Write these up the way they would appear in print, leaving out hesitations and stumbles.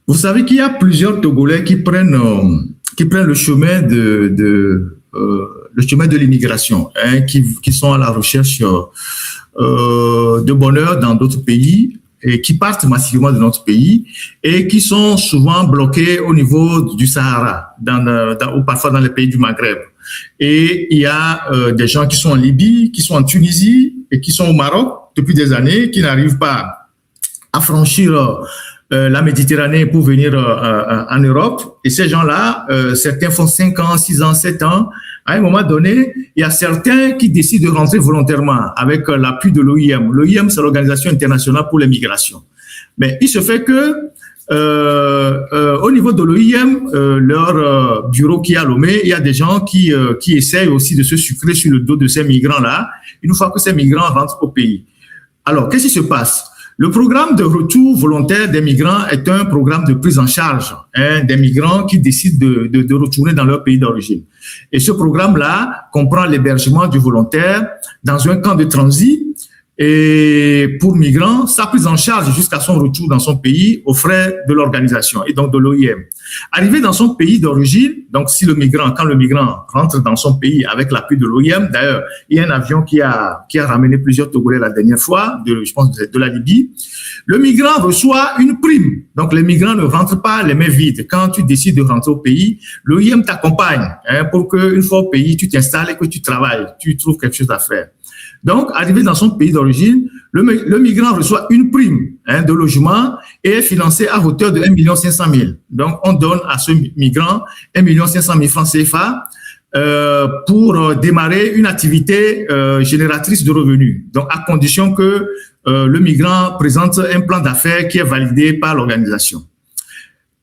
Vous savez qu'il y a plusieurs Togolais qui prennent le chemin de l'immigration, hein, qui sont à la recherche de bonheur dans d'autres pays et qui partent massivement de notre pays et qui sont souvent bloqués au niveau du Sahara ou parfois dans les pays du Maghreb. Et il y a des gens qui sont en Libye, qui sont en Tunisie et qui sont au Maroc depuis des années, qui n'arrivent pas à franchir la Méditerranée pour venir en Europe. Et ces gens-là, certains font 5 ans, 6 ans, 7 ans. À un moment donné, il y a certains qui décident de rentrer volontairement avec l'appui de l'OIM. L'OIM, c'est l'Organisation internationale pour les migrations. Mais il se fait que au niveau de l'OIM, leur bureau qui est à Lomé, il y a des gens qui essayent aussi de se sucrer sur le dos de ces migrants-là, une fois que ces migrants rentrent au pays. Alors, qu'est-ce qui se passe? Le programme de retour volontaire des migrants est un programme de prise en charge des migrants qui décident de retourner dans leur pays d'origine. Et ce programme-là comprend l'hébergement du volontaire dans un camp de transit et pour migrants, sa prise en charge jusqu'à son retour dans son pays aux frais de l'organisation et donc de l'OIM. Arrivé dans son pays d'origine, donc quand le migrant rentre dans son pays avec l'appui de l'OIM, d'ailleurs, il y a un avion qui a ramené plusieurs Togolais la dernière fois, je pense de la Libye, le migrant reçoit une prime. Donc les migrants ne rentrent pas les mains vides. Quand tu décides de rentrer au pays, l'OIM t'accompagne pour qu'une fois au pays, tu t'installes et que tu travailles, tu trouves quelque chose à faire. Donc, arrivé dans son pays d'origine, le migrant reçoit une prime de logement et est financé à hauteur de 1 500 000. Donc, on donne à ce migrant 1 500 000 francs CFA pour démarrer une activité génératrice de revenus. Donc, à condition que le migrant présente un plan d'affaires qui est validé par l'organisation.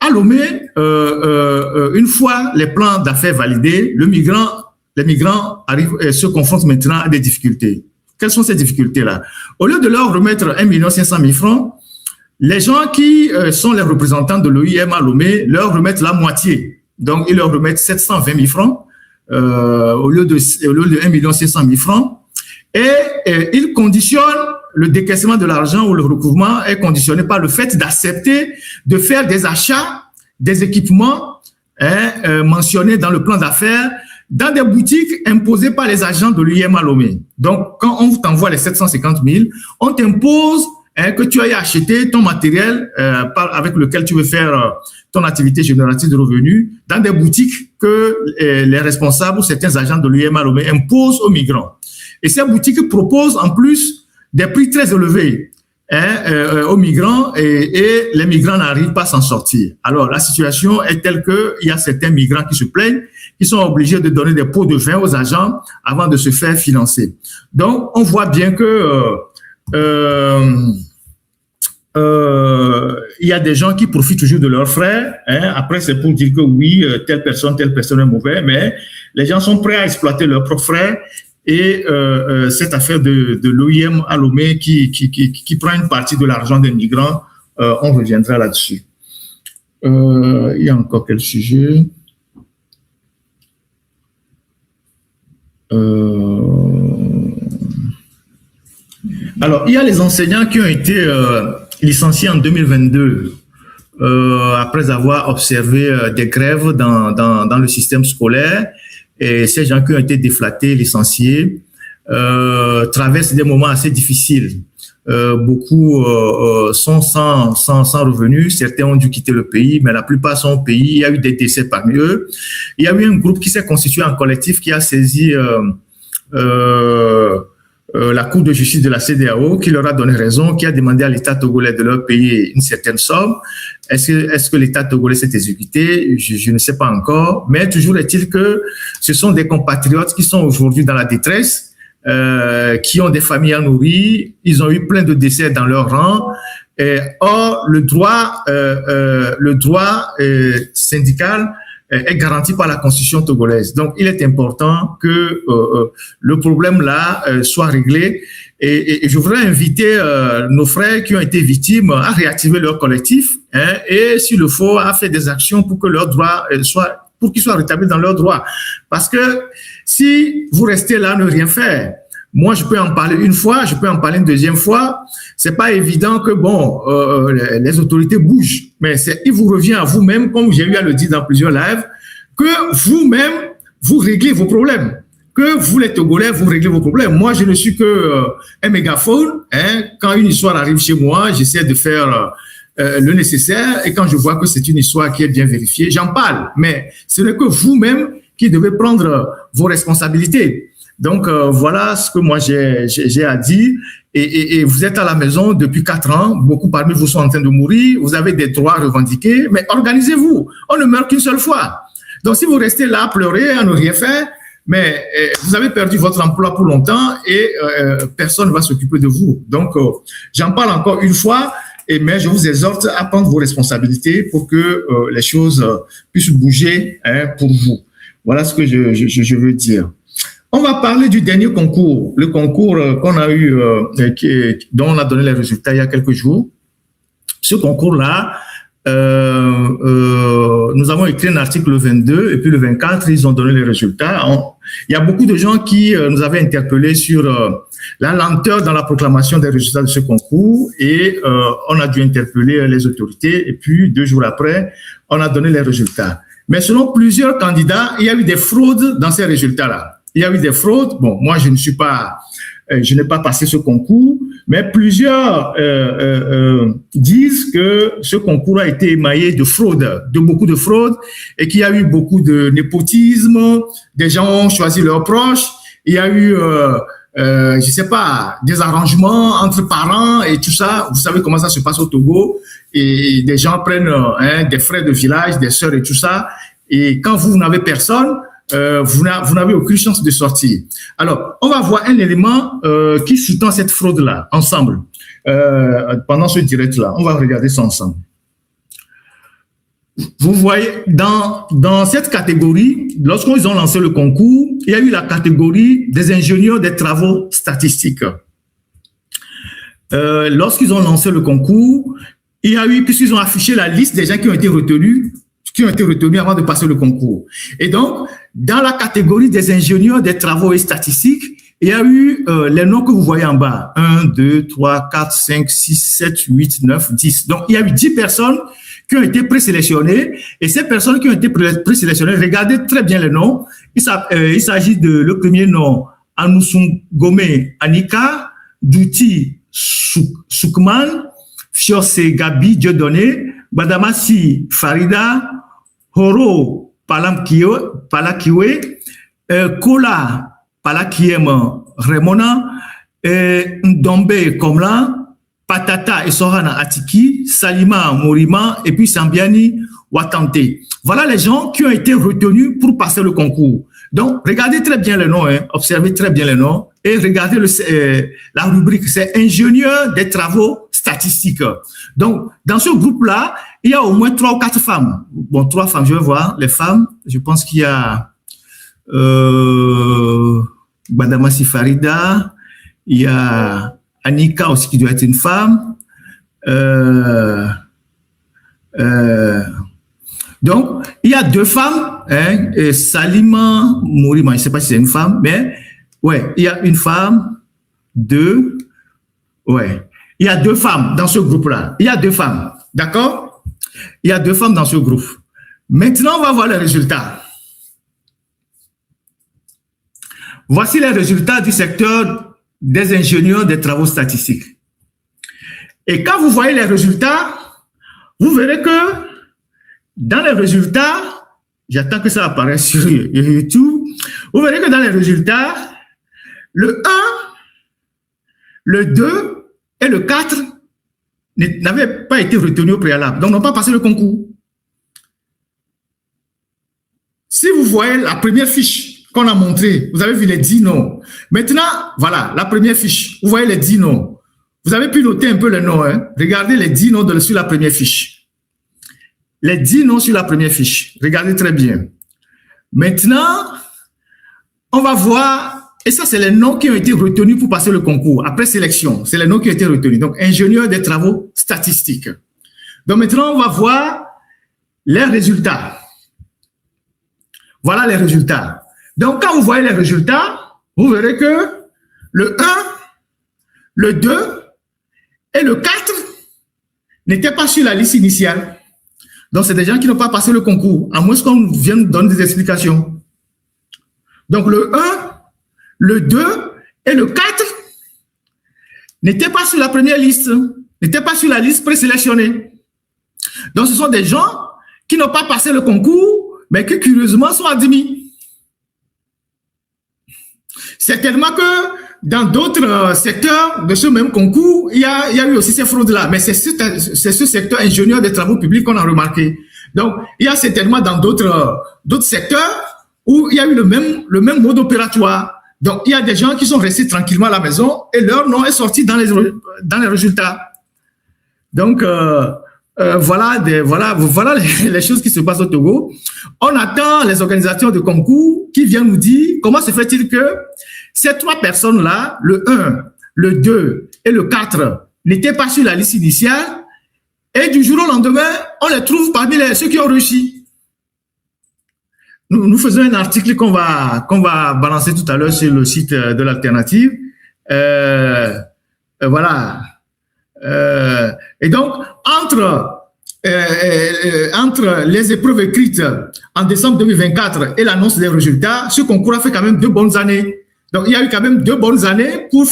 À Lomé, une fois les plans d'affaires validés, les migrants se confrontent maintenant à des difficultés. Quelles sont ces difficultés-là? Au lieu de leur remettre 1 500 000 francs, les gens qui sont les représentants de l'OIM à Lomé leur remettent la moitié. Donc, ils leur remettent 720 000 francs au lieu de 1 500 000 francs. Et ils conditionnent le décaissement de l'argent ou le recouvrement est conditionné par le fait d'accepter de faire des achats, des équipements mentionnés dans le plan d'affaires dans des boutiques imposées par les agents de l'OIM à Lomé. Donc, quand on t'envoie les 750 000, on t'impose que tu ailles acheter ton matériel avec lequel tu veux faire ton activité génératrice de revenus dans des boutiques que les responsables ou certains agents de l'OIM à Lomé imposent aux migrants. Et ces boutiques proposent en plus des prix très élevés aux migrants et les migrants n'arrivent pas à s'en sortir. Alors, la situation est telle qu'il y a certains migrants qui se plaignent, qui sont obligés de donner des pots de vin aux agents avant de se faire financer. Donc, on voit bien que il y a des gens qui profitent toujours de leurs frais. Après, c'est pour dire que oui, telle personne est mauvaise, mais les gens sont prêts à exploiter leurs propres frais. Et cette affaire de l'OIM à Lomé qui prend une partie de l'argent des migrants, on reviendra là-dessus. Il y a encore quel sujet? Alors, il y a les enseignants qui ont été licenciés en 2022 après avoir observé des grèves dans le système scolaire. Et ces gens qui ont été déflatés, licenciés, traversent des moments assez difficiles. Beaucoup sont sans revenus. Certains ont dû quitter le pays, mais la plupart sont au pays. Il y a eu des décès parmi eux. Il y a eu un groupe qui s'est constitué en collectif qui a saisi la Cour de justice de la CEDEAO, qui leur a donné raison, qui a demandé à l'État togolais de leur payer une certaine somme. Est-ce que l'État togolais s'est exécuté? Je ne sais pas encore. Mais toujours est-il que ce sont des compatriotes qui sont aujourd'hui dans la détresse, qui ont des familles à nourrir. Ils ont eu plein de décès dans leur rang. Or, le droit syndical est garanti par la Constitution togolaise. Donc, il est important que le problème-là soit réglé. Et je voudrais inviter nos frères qui ont été victimes à réactiver leur collectif et, s'il le faut, à faire des actions pour que leurs droits pour qu'ils soient rétablis dans leurs droits. Parce que si vous restez là, ne rien faire, Moi, je peux en parler une fois, je peux en parler une deuxième fois. C'est pas évident que, bon, les autorités bougent. Mais il vous revient à vous-même, comme j'ai eu à le dire dans plusieurs lives, que vous-même, vous réglez vos problèmes. Que vous, les Togolais, vous réglez vos problèmes. Moi, je ne suis que un mégaphone. Hein. Quand une histoire arrive chez moi, j'essaie de faire le nécessaire. Et quand je vois que c'est une histoire qui est bien vérifiée, j'en parle. Mais ce n'est que vous-même qui devez prendre vos responsabilités. Donc, voilà ce que moi j'ai à dire. Et vous êtes à la maison depuis 4 ans. Beaucoup parmi vous sont en train de mourir. Vous avez des droits revendiqués. Mais organisez-vous. On ne meurt qu'une seule fois. Donc, si vous restez là à pleurer, à ne rien faire, mais vous avez perdu votre emploi pour longtemps et personne ne va s'occuper de vous. Donc, j'en parle encore une fois, mais je vous exhorte à prendre vos responsabilités pour que les choses puissent bouger pour vous. Voilà ce que je veux dire. On va parler du dernier concours, le concours qu'on a eu, dont on a donné les résultats il y a quelques jours. Ce concours-là, nous avons écrit un article le 22 et puis le 24, ils ont donné les résultats. Il y a beaucoup de gens qui nous avaient interpellés sur la lenteur dans la proclamation des résultats de ce concours et on a dû interpeller les autorités et puis 2 jours après, on a donné les résultats. Mais selon plusieurs candidats, il y a eu des fraudes dans ces résultats-là. Il y a eu des fraudes. Bon, moi, je n'ai pas passé ce concours, mais plusieurs disent que ce concours a été émaillé de fraude, de beaucoup de fraudes, et qu'il y a eu beaucoup de népotisme, des gens ont choisi leurs proches, il y a eu, je sais pas, des arrangements entre parents et tout ça. Vous savez comment ça se passe au Togo, et des gens prennent des frères de village, des sœurs et tout ça, et quand vous n'avez personne, vous n'avez aucune chance de sortir. Alors, on va voir un élément qui sous-tend cette fraude-là, ensemble, pendant ce direct-là. On va regarder ça ensemble. Vous voyez, dans cette catégorie, lorsqu'ils ont lancé le concours, il y a eu la catégorie des ingénieurs des travaux statistiques. Lorsqu'ils ont lancé le concours, il y a eu, puisqu'ils ont affiché la liste des gens qui ont été retenus avant de passer le concours. Et donc, dans la catégorie des ingénieurs des travaux et statistiques, il y a eu les noms que vous voyez en bas. 1, 2, 3, 4, 5, 6, 7, 8, 9, 10. Donc, il y a eu 10 personnes qui ont été présélectionnées. Et ces personnes qui ont été présélectionnées, regardez très bien les noms. Il s'agit de le premier nom, Anusungome Anika, Douti Soukman, Fiose Gabi Dieudonné, Badamasi Farida, Horo Palakiwe, Kola Palakiem Remona, Ndombe Komla, Patata et Sorana Atiki, Salima Morima et puis Sambiani Watante. Voilà les gens qui ont été retenus pour passer le concours. Donc, regardez très bien les noms, observez très bien les noms et regardez la rubrique, c'est ingénieur des travaux statistiques. Donc, dans ce groupe-là, il y a au moins 3 ou 4 femmes. Bon, 3 femmes, je vais voir les femmes. Je pense qu'il y a Badamasi Farida, il y a Anika aussi qui doit être une femme. Donc, il y a 2 femmes, et Salima Mourima, je ne sais pas si c'est une femme, mais ouais, il y a une femme, 2, ouais. Il y a 2 femmes dans ce groupe-là. Il y a 2 femmes, d'accord? Il y a 2 femmes dans ce groupe. Maintenant, on va voir les résultats. Voici les résultats du secteur des ingénieurs des travaux statistiques. Et quand vous voyez les résultats, vous verrez que dans les résultats, j'attends que ça apparaisse sur YouTube, vous verrez que dans les résultats, le 1, le 2 et le 4 n'avaient pas été retenus au préalable, donc n'ont pas passé le concours. Si vous voyez la première fiche qu'on a montrée, vous avez vu les 10 noms. Maintenant, voilà, la première fiche, vous voyez les 10 noms. Vous avez pu noter un peu les noms. Regardez les 10 noms sur la première fiche. Les 10 noms sur la première fiche. Regardez très bien. Maintenant, on va voir, et ça, c'est les noms qui ont été retenus pour passer le concours. Après sélection, c'est les noms qui ont été retenus. Donc, ingénieur des travaux statistiques. Donc, maintenant, on va voir les résultats. Voilà les résultats. Donc, quand vous voyez les résultats, vous verrez que le 1, le 2 et le 4 n'étaient pas sur la liste initiale. Donc, c'est des gens qui n'ont pas passé le concours, à moins qu'on vienne donner des explications. Donc, le 1, le 2 et le 4 n'étaient pas sur la première liste, n'étaient pas sur la liste présélectionnée. Donc, ce sont des gens qui n'ont pas passé le concours, mais qui, curieusement, sont admis. Certainement que dans d'autres secteurs de ce même concours, il y a eu aussi ces fraudes-là. Mais c'est ce secteur ingénieur des travaux publics qu'on a remarqué. Donc, il y a certainement dans d'autres secteurs où il y a eu le même mode opératoire. Donc, il y a des gens qui sont restés tranquillement à la maison et leur nom est sorti dans les résultats. Donc, voilà les choses qui se passent au Togo. On attend les organisations de concours qui viennent nous dire comment se fait-il que ces 3 personnes-là, le 1, le 2 et le 4, n'étaient pas sur la liste initiale et du jour au lendemain, on les trouve parmi ceux qui ont réussi. Nous faisons un article qu'on va balancer tout à l'heure sur le site de l'Alternative. Voilà. Et donc, entre les épreuves écrites en décembre 2024 et l'annonce des résultats, ce concours a fait quand même 2 bonnes années. Donc, il y a eu quand même 2 bonnes années pour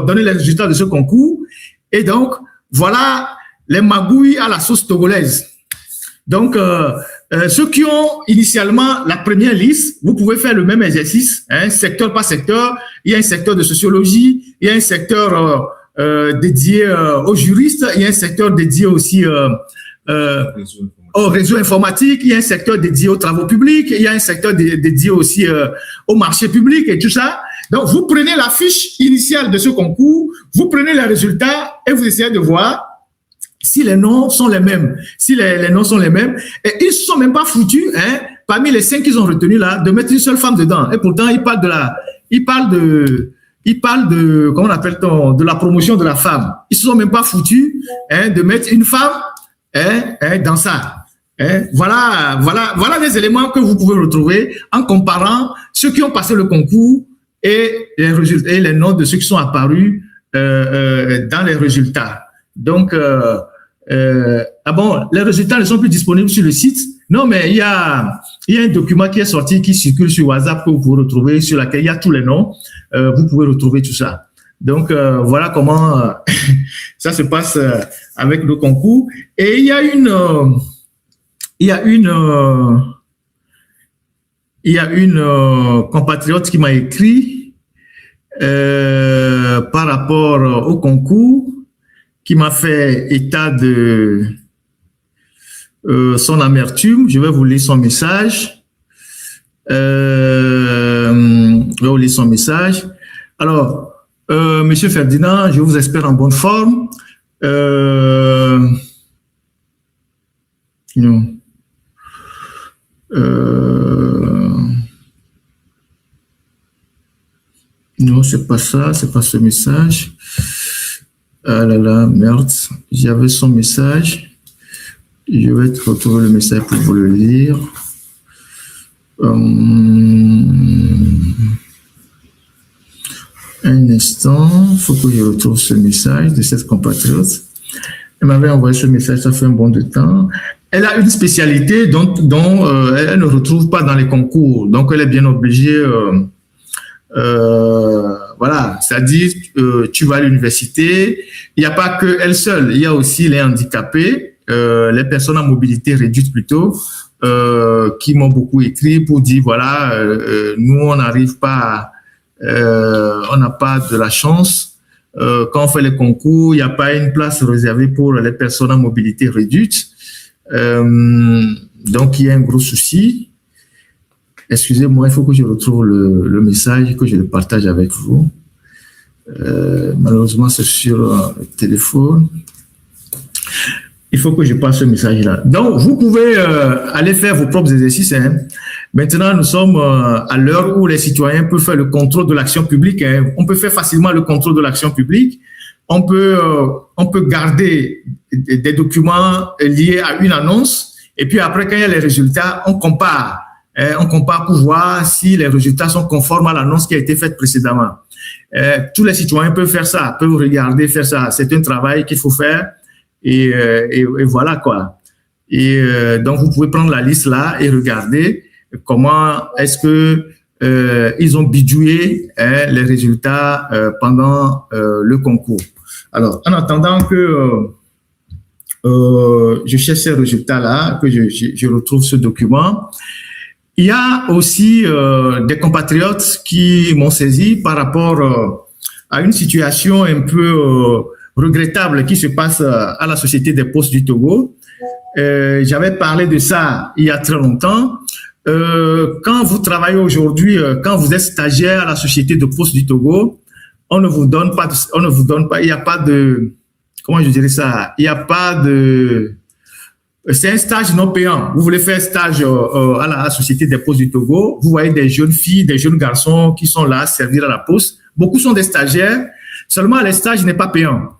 donner les résultats de ce concours. Et donc, voilà les magouilles à la sauce togolaise. Donc, ceux qui ont initialement la première liste, vous pouvez faire le même exercice, hein, secteur par secteur. Il y a un secteur de sociologie, il y a un secteur dédié aux juristes, il y a un secteur dédié aussi au réseau informatique, il y a un secteur dédié aux travaux publics, il y a un secteur dédié aussi au marché public et tout ça. Donc, vous prenez la fiche initiale de ce concours, vous prenez les résultats et vous essayez de voir si les noms sont les mêmes. Si les noms sont les mêmes. Et ils ne se sont même pas foutus, hein, parmi les 5 qu'ils ont retenus là, de mettre une seule femme dedans. Et pourtant, ils parlent de, comment on appelle-t-on, de la promotion de la femme. Ils ne se sont même pas foutus, hein, de mettre une femme, hein, dans ça. Hein, voilà des éléments que vous pouvez retrouver en comparant ceux qui ont passé le concours et les résultats, et les noms de ceux qui sont apparus dans les résultats. Donc, les résultats ne sont plus disponibles sur le site. Non, mais il y a un document qui est sorti, qui circule sur WhatsApp, que vous pouvez retrouver, sur laquelle il y a tous les noms. Vous pouvez retrouver tout ça. Donc, voilà comment ça se passe avec le concours. Et il y a une compatriote qui m'a écrit par rapport au concours, qui m'a fait état de son amertume. Je vais vous lire son message. Alors, Monsieur Ferdinand, je vous espère en bonne forme. Non, c'est pas ça, c'est pas ce message. Ah là là, merde, j'avais son message. Je vais retrouver le message pour vous le lire. Un instant, il faut que je retrouve ce message de cette compatriote. Elle m'avait envoyé ce message, ça fait un bon de temps. Elle a une spécialité dont elle ne retrouve pas dans les concours, donc elle est bien obligée. Voilà, c'est-à-dire tu vas à l'université, il n'y a pas que elle seule, il y a aussi les handicapés, les personnes à mobilité réduite plutôt, qui m'ont beaucoup écrit pour dire voilà, nous on n'arrive pas, on n'a pas de la chance, quand on fait les concours, il n'y a pas une place réservée pour les personnes à mobilité réduite, donc il y a un gros souci. Excusez-moi, il faut que je retrouve le message, que je le partage avec vous. Malheureusement, c'est sur le téléphone. Il faut que je passe ce message-là. Donc, vous pouvez aller faire vos propres exercices. Hein. Maintenant, nous sommes à l'heure où les citoyens peuvent faire le contrôle de l'action publique. Hein. On peut faire facilement le contrôle de l'action publique. On peut garder des documents liés à une annonce. Et puis après, quand il y a les résultats, on compare. On compare pour voir si les résultats sont conformes à l'annonce qui a été faite précédemment. Tous les citoyens peuvent faire ça, peuvent regarder, faire ça. C'est un travail qu'il faut faire et voilà quoi. Et donc, vous pouvez prendre la liste là et regarder comment est-ce que ils ont bidouillé les résultats pendant le concours. Alors, en attendant que je cherche ces résultats-là, que je retrouve ce document, il y a aussi des compatriotes qui m'ont saisi par rapport à une situation un peu regrettable qui se passe à la Société des Postes du Togo. J'avais parlé de ça il y a très longtemps. Quand vous travaillez aujourd'hui, quand vous êtes stagiaire à la Société de Postes du Togo, on ne vous donne pas, il n'y a pas de, comment je dirais ça, il n'y a pas de, c'est un stage non payant. Vous voulez faire stage à la Société des Postes du Togo, vous voyez des jeunes filles, des jeunes garçons qui sont là à servir à la poste. Beaucoup sont des stagiaires, seulement les stages n'est pas payant.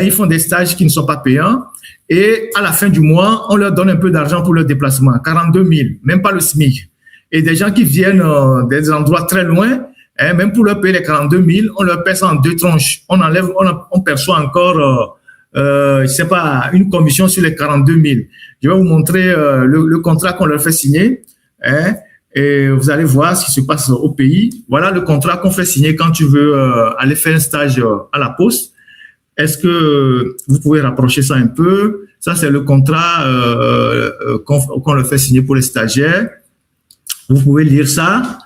Ils font des stages qui ne sont pas payants et à la fin du mois, on leur donne un peu d'argent pour leur déplacement, 42 000, même pas le SMIC. Et des gens qui viennent des endroits très loin, même pour leur payer les 42 000, on leur paie ça en 2 tranches. On perçoit encore, je sais pas, une commission sur les 42 000. Je vais vous montrer le contrat qu'on leur fait signer, et vous allez voir ce qui se passe au pays. Voilà le contrat qu'on fait signer quand tu veux aller faire un stage à la poste. Est-ce que vous pouvez rapprocher ça un peu? Ça, c'est le contrat qu'on leur fait signer pour les stagiaires. Vous pouvez lire ça.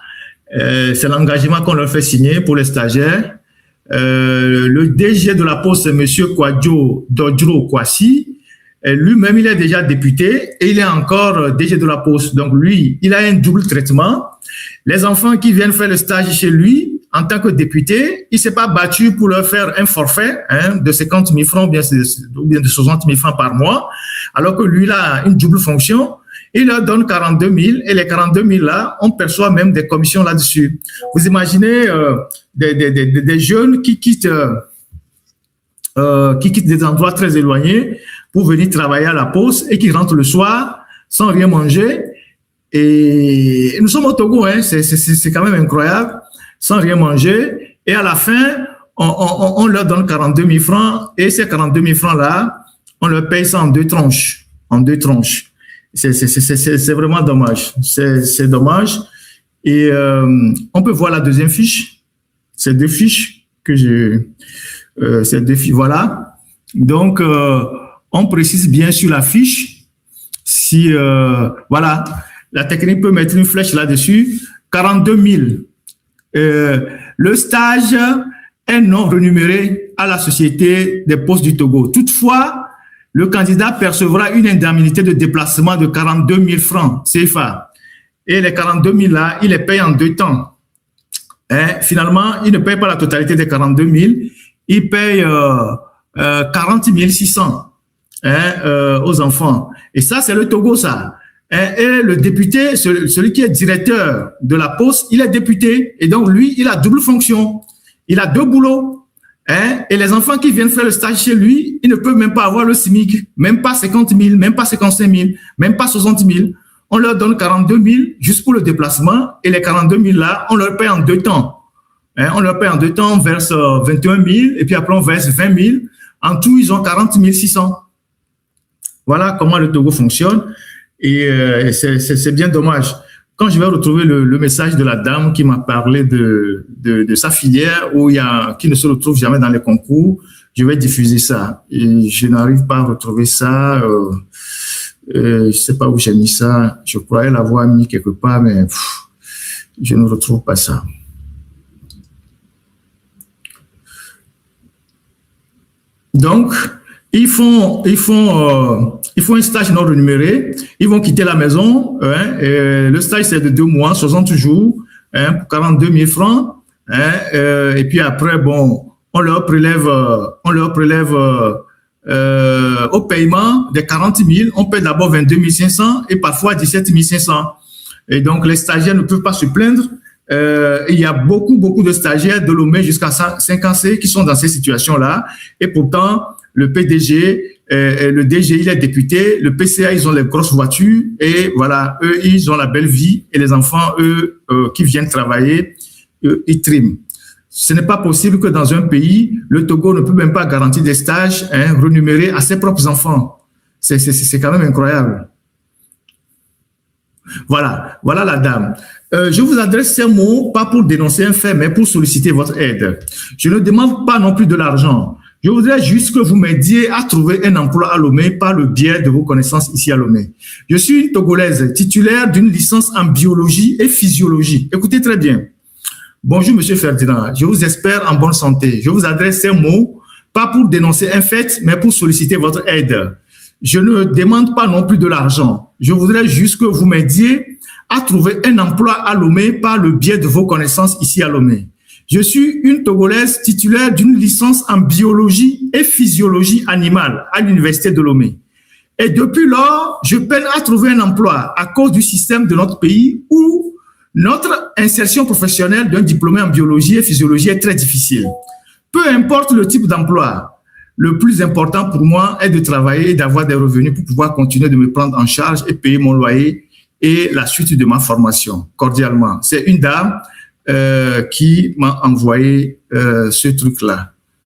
C'est l'engagement qu'on leur fait signer pour les stagiaires. Le DG de la Poste, c'est M. Kwadjo Dodro Kwasi. Lui-même, il est déjà député et il est encore DG de la Poste. Donc, lui, il a un double traitement. Les enfants qui viennent faire le stage chez lui, en tant que député, il ne s'est pas battu pour leur faire un forfait de 50 000 francs ou bien de 60 000 francs par mois, alors que lui, il a une double fonction. Il leur donne 42 000 et les 42 000 là, on perçoit même des commissions là-dessus. Vous imaginez des jeunes qui quittent des endroits très éloignés pour venir travailler à la poste et qui rentrent le soir sans rien manger. Et nous sommes au Togo, c'est quand même incroyable, sans rien manger. Et à la fin, on leur donne 42 000 francs et ces 42 000 francs là, on leur paye ça en 2 tranches. En 2 tranches. C'est vraiment dommage. C'est dommage. Et on peut voir la deuxième fiche. Ces 2 fiches que ces 2 fiches, voilà. Donc, on précise bien sur la fiche si, voilà, la technique peut mettre une flèche là-dessus. 42 000. Le stage est non rémunéré à la Société des Postes du Togo. Toutefois, le candidat percevra une indemnité de déplacement de 42 000 francs CFA. Et les 42 000 là, il les paye en 2 temps. Finalement, il ne paye pas la totalité des 42 000. Il paye 40 600 aux enfants. Et ça, c'est le Togo, ça. Et le député, celui qui est directeur de la poste, il est député. Et donc, lui, il a double fonction. Il a 2 boulots. Et les enfants qui viennent faire le stage chez lui, ils ne peuvent même pas avoir le SMIC, même pas 50 000, même pas 55 000, même pas 60 000. On leur donne 42 000 juste pour le déplacement et les 42 000 là, on leur paye en 2 temps. On leur paye en 2 temps, on verse 21 000 et puis après on verse 20 000. En tout, ils ont 40 600. Voilà comment le Togo fonctionne et c'est bien dommage. Quand je vais retrouver le message de la dame qui m'a parlé de sa filière qui ne se retrouve jamais dans les concours, je vais diffuser ça. Et je n'arrive pas à retrouver ça. Je sais pas où j'ai mis ça. Je croyais l'avoir mis quelque part, mais je ne retrouve pas ça. Donc, ils font un stage non rémunéré. Ils vont quitter la maison. Et le stage, c'est de 2 mois, 60 jours, pour 42 000 francs. Et puis après, bon, on leur prélève au paiement des 40 000. On paie d'abord 22 500 et parfois 17 500. Et donc, les stagiaires ne peuvent pas se plaindre. Il y a beaucoup de stagiaires de Lomé jusqu'à 5C qui sont dans ces situations-là. Et pourtant, le PDG, le DG, il est député. Le PCA, ils ont les grosses voitures. Et voilà, eux, ils ont la belle vie. Et les enfants, eux, qui viennent travailler, ils triment. Ce n'est pas possible que dans un pays, le Togo ne peut même pas garantir des stages rémunérés à ses propres enfants. C'est quand même incroyable. Voilà la dame. Je vous adresse ces mots, pas pour dénoncer un fait, mais pour solliciter votre aide. Je ne demande pas non plus de l'argent. Je voudrais juste que vous m'aidiez à trouver un emploi à Lomé par le biais de vos connaissances ici à Lomé. Je suis une Togolaise titulaire d'une licence en biologie et physiologie. Écoutez très bien. Bonjour, Monsieur Ferdinand. Je vous espère en bonne santé. Je vous adresse ces mots, pas pour dénoncer un fait, mais pour solliciter votre aide. Je ne demande pas non plus de l'argent. Je voudrais juste que vous m'aidiez à trouver un emploi à Lomé par le biais de vos connaissances ici à Lomé. Je suis une Togolaise titulaire d'une licence en biologie et physiologie animale à l'université de Lomé. Et depuis lors, je peine à trouver un emploi à cause du système de notre pays où notre insertion professionnelle d'un diplômé en biologie et physiologie est très difficile. Peu importe le type d'emploi, le plus important pour moi est de travailler et d'avoir des revenus pour pouvoir continuer de me prendre en charge et payer mon loyer et la suite de ma formation, cordialement. C'est une dame qui m'a envoyé ce truc-là.